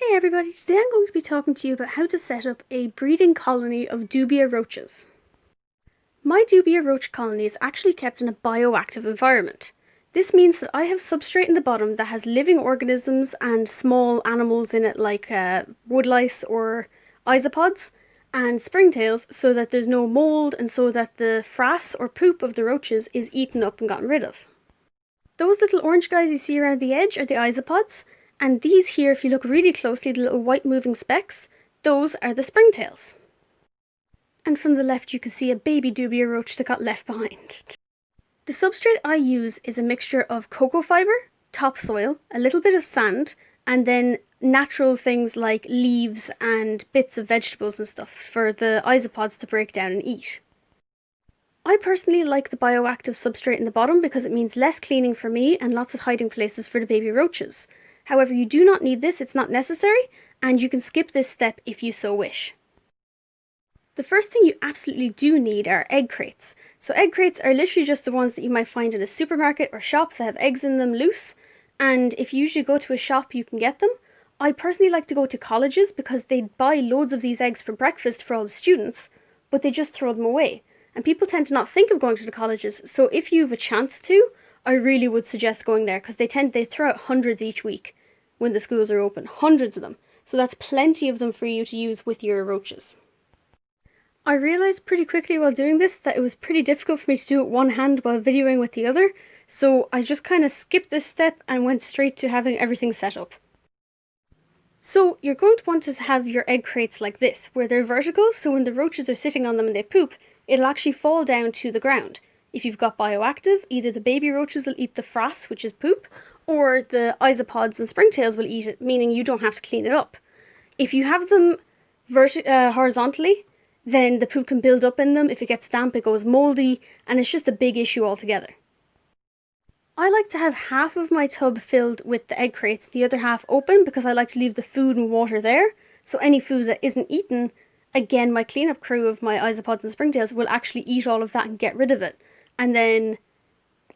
Hey everybody, today I'm going to be talking to you about how to set up a breeding colony of Dubia roaches. My Dubia roach colony is actually kept in a bioactive environment. This means that I have substrate in the bottom that has living organisms and small animals in it like woodlice or isopods and springtails so that there's no mold and so that the frass or poop of the roaches is eaten up and gotten rid of. Those little orange guys you see around the edge are the isopods, and these here, if you look really closely, the little white moving specks, those are the springtails. And from the left you can see a baby Dubia roach that got left behind. The substrate I use is a mixture of cocoa fibre, topsoil, a little bit of sand, and then natural things like leaves and bits of vegetables and stuff for the isopods to break down and eat. I personally like the bioactive substrate in the bottom because it means less cleaning for me and lots of hiding places for the baby roaches. However, you do not need this, it's not necessary, and you can skip this step if you so wish. The first thing you absolutely do need are egg crates. So egg crates are literally just the ones that you might find in a supermarket or shop that have eggs in them loose, and if you usually go to a shop you can get them. I personally like to go to colleges because they buy loads of these eggs for breakfast for all the students, but they just throw them away. And people tend to not think of going to the colleges, so if you have a chance to, I really would suggest going there because they throw out hundreds each week when the schools are open, hundreds of them. So that's plenty of them for you to use with your roaches. I realised pretty quickly while doing this that it was pretty difficult for me to do it one hand while videoing with the other, so I just kind of skipped this step and went straight to having everything set up. So you're going to want to have your egg crates like this, where they're vertical, so when the roaches are sitting on them and they poop, it'll actually fall down to the ground. If you've got bioactive, either the baby roaches will eat the frass, which is poop, or the isopods and springtails will eat it, meaning you don't have to clean it up. If you have them horizontally, then the poop can build up in them. If it gets damp, it goes mouldy, and it's just a big issue altogether. I like to have half of my tub filled with the egg crates, the other half open, because I like to leave the food and water there, so any food that isn't eaten, again, my cleanup crew of my isopods and springtails will actually eat all of that and get rid of it. And then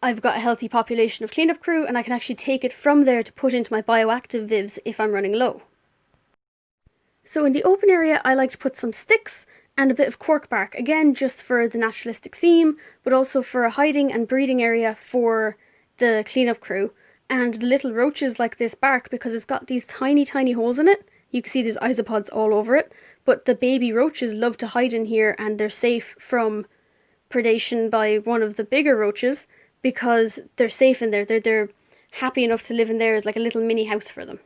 I've got a healthy population of cleanup crew, and I can actually take it from there to put into my bioactive vivs if I'm running low. So in the open area, I like to put some sticks and a bit of cork bark, again just for the naturalistic theme, but also for a hiding and breeding area for the cleanup crew. And the little roaches like this bark because it's got these tiny holes in it. You can see there's isopods all over it, but the baby roaches love to hide in here and they're safe from predation by one of the bigger roaches because they're safe in there. They're happy enough to live in there as like a little mini house for them.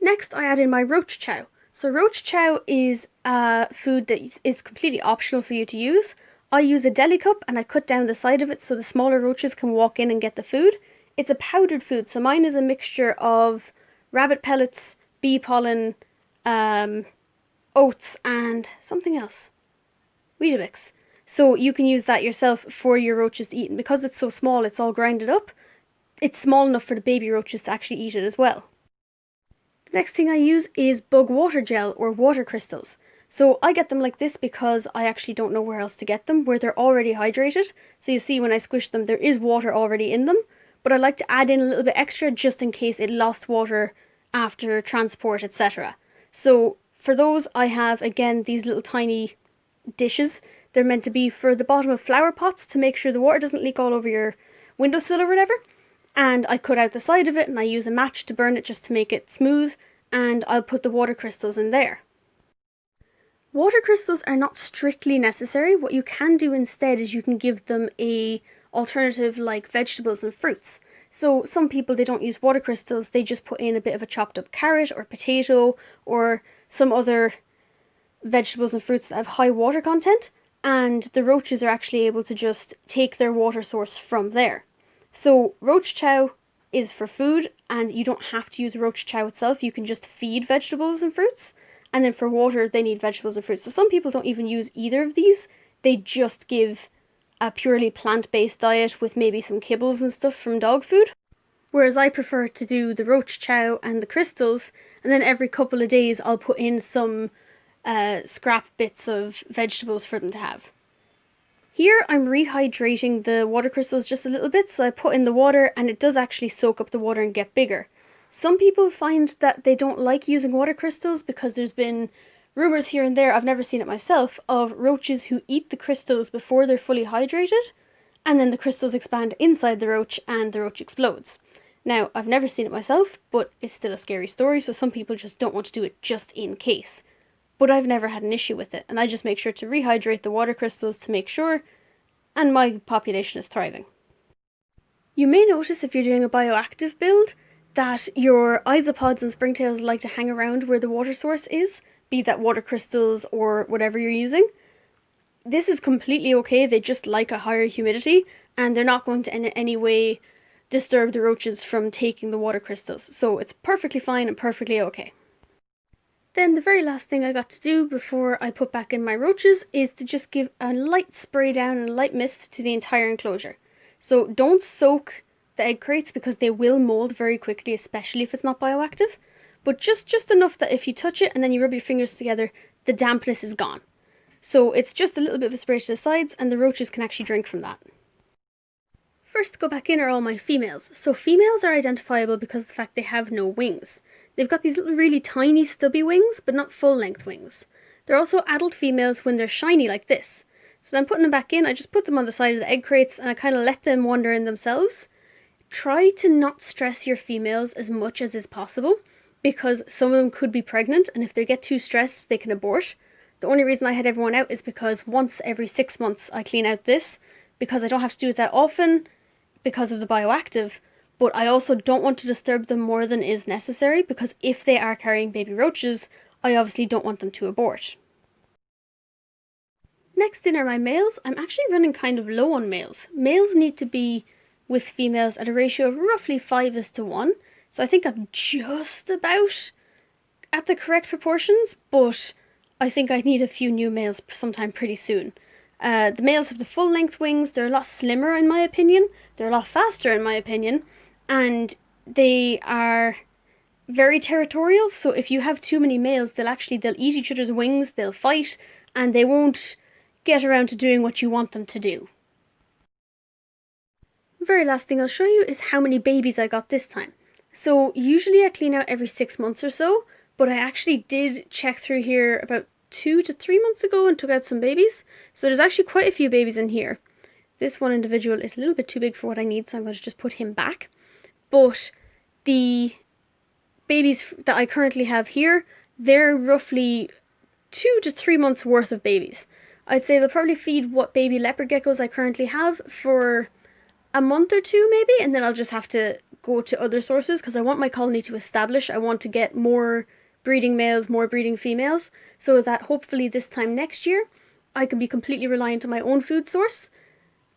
Next, I add in my Roach Chow. So Roach Chow is a food that is completely optional for you to use. I use a deli cup and I cut down the side of it so the smaller roaches can walk in and get the food. It's a powdered food, so mine is a mixture of rabbit pellets, bee pollen, oats, and something else. Weetabix. So you can use that yourself for your roaches to eat. And because it's so small, it's all grinded up. It's small enough for the baby roaches to actually eat it as well. The next thing I use is bug water gel or water crystals. So I get them like this because I actually don't know where else to get them, where they're already hydrated. So you see when I squish them, there is water already in them. But I like to add in a little bit extra just in case it lost water after transport, etc. So for those, I have, again, these little tiny dishes. They're meant to be for the bottom of flower pots to make sure the water doesn't leak all over your windowsill or whatever. And I cut out the side of it and I use a match to burn it just to make it smooth. And I'll put the water crystals in there. Water crystals are not strictly necessary. What you can do instead is you can give them a alternative like vegetables and fruits. So some people, they don't use water crystals, they just put in a bit of a chopped up carrot or potato or some other vegetables and fruits that have high water content, and the roaches are actually able to just take their water source from there. So Roach Chow is for food, and you don't have to use Roach Chow itself, you can just feed vegetables and fruits. And then for water, they need vegetables and fruits. So some people don't even use either of these. They just give a purely plant-based diet with maybe some kibbles and stuff from dog food. Whereas I prefer to do the Roach Chow and the crystals, and then every couple of days I'll put in some scrap bits of vegetables for them to have. Here I'm rehydrating the water crystals just a little bit, so I put in the water and it does actually soak up the water and get bigger. Some people find that they don't like using water crystals because there's been rumours here and there, I've never seen it myself, of roaches who eat the crystals before they're fully hydrated, and then the crystals expand inside the roach and the roach explodes. Now, I've never seen it myself, but it's still a scary story, so some people just don't want to do it just in case. But I've never had an issue with it, and I just make sure to rehydrate the water crystals to make sure, and my population is thriving. You may notice if you're doing a bioactive build that your isopods and springtails like to hang around where the water source is, be that water crystals or whatever you're using. This is completely okay, they just like a higher humidity, and they're not going to in any way disturb the roaches from taking the water crystals, so it's perfectly fine and perfectly okay. Then the very last thing I got to do before I put back in my roaches is to just give a light spray down and a light mist to the entire enclosure. So don't soak the egg crates because they will mold very quickly, especially if it's not bioactive, but just enough that if you touch it and then you rub your fingers together, the dampness is gone. So it's just a little bit of a spray to the sides and the roaches can actually drink from that. First to go back in are all my females. So females are identifiable because of the fact they have no wings. They've got these little really tiny stubby wings, but not full length wings. They're also adult females when they're shiny like this. So when I'm putting them back in, I just put them on the side of the egg crates and I kind of let them wander in themselves. Try to not stress your females as much as is possible, because some of them could be pregnant, and if they get too stressed, they can abort. The only reason I had everyone out is because once every 6 months I clean out this, because I don't have to do it that often because of the bioactive, but I also don't want to disturb them more than is necessary, because if they are carrying baby roaches, I obviously don't want them to abort. Next in are my males. I'm actually running kind of low on males. Males need to be with females at a ratio of roughly 5:1, so I think I'm just about at the correct proportions, but I think I need a few new males sometime pretty soon. The males have the full length wings, they're a lot slimmer in my opinion, they're a lot faster in my opinion, and they are very territorial, so if you have too many males, they'll eat each other's wings, they'll fight, and they won't get around to doing what you want them to do. The very last thing I'll show you is how many babies I got this time. So usually I clean out every 6 months or so, but I actually did check through here about 2 to 3 months ago and took out some babies. So there's actually quite a few babies in here. This one individual is a little bit too big for what I need, so I'm going to just put him back. But the babies that I currently have here, they're roughly 2 to 3 months worth of babies. I'd say they'll probably feed what baby leopard geckos I currently have for a month or two maybe, and then I'll just have to go to other sources because I want my colony to establish. I want to get more breeding males, more breeding females, so that hopefully this time next year I can be completely reliant on my own food source,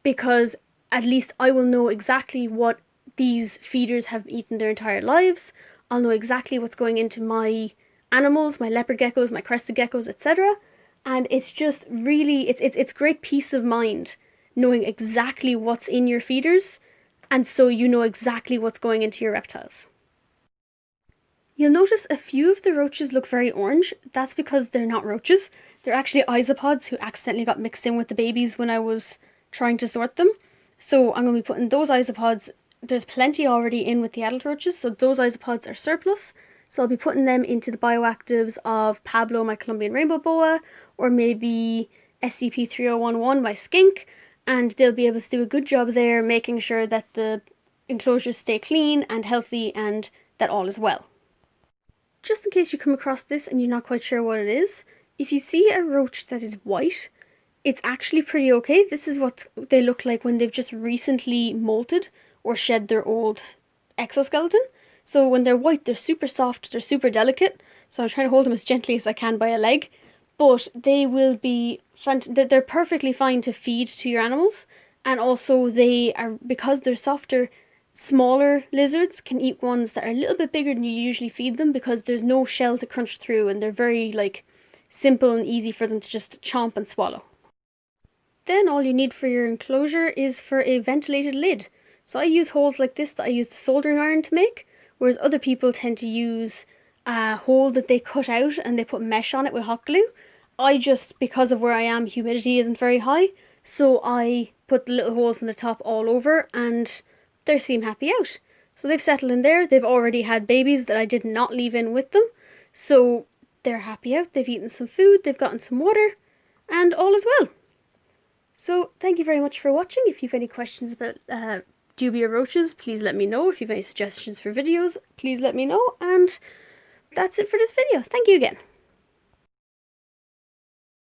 because at least I will know exactly what these feeders have eaten their entire lives. I'll know exactly what's going into my animals, my leopard geckos, my crested geckos, etc. And it's just really, it's great peace of mind knowing exactly what's in your feeders, and so you know exactly what's going into your reptiles. You'll notice a few of the roaches look very orange. That's because they're not roaches. They're actually isopods who accidentally got mixed in with the babies when I was trying to sort them. So I'm going to be putting those isopods, there's plenty already in with the adult roaches, so those isopods are surplus. So I'll be putting them into the bioactives of Pablo, my Colombian rainbow boa, or maybe SCP-3011, my skink, and they'll be able to do a good job there, making sure that the enclosures stay clean and healthy and that all is well. Just in case you come across this and you're not quite sure what it is, if you see a roach that is white, it's actually pretty okay. This is what they look like when they've just recently molted or shed their old exoskeleton. So when they're white, they're super soft, they're super delicate, so I'm trying to hold them as gently as I can by a leg, but they will be, they're perfectly fine to feed to your animals, and also they are, because they're softer, smaller lizards can eat ones that are a little bit bigger than you usually feed them, because there's no shell to crunch through, and they're very simple and easy for them to just chomp and swallow. Then all you need for your enclosure is for a ventilated lid. So I use holes like this that I used a soldering iron to make, whereas other people tend to use a hole that they cut out and they put mesh on it with hot glue. I just, because of where I am, humidity isn't very high, so I put the little holes in the top all over and they seem happy out. So they've settled in there. They've already had babies that I did not leave in with them. So they're happy out. They've eaten some food, they've gotten some water, and all is well. So thank you very much for watching. If you have any questions about Dubia roaches, please let me know. If you have any suggestions for videos, please let me know. And that's it for this video. Thank you again.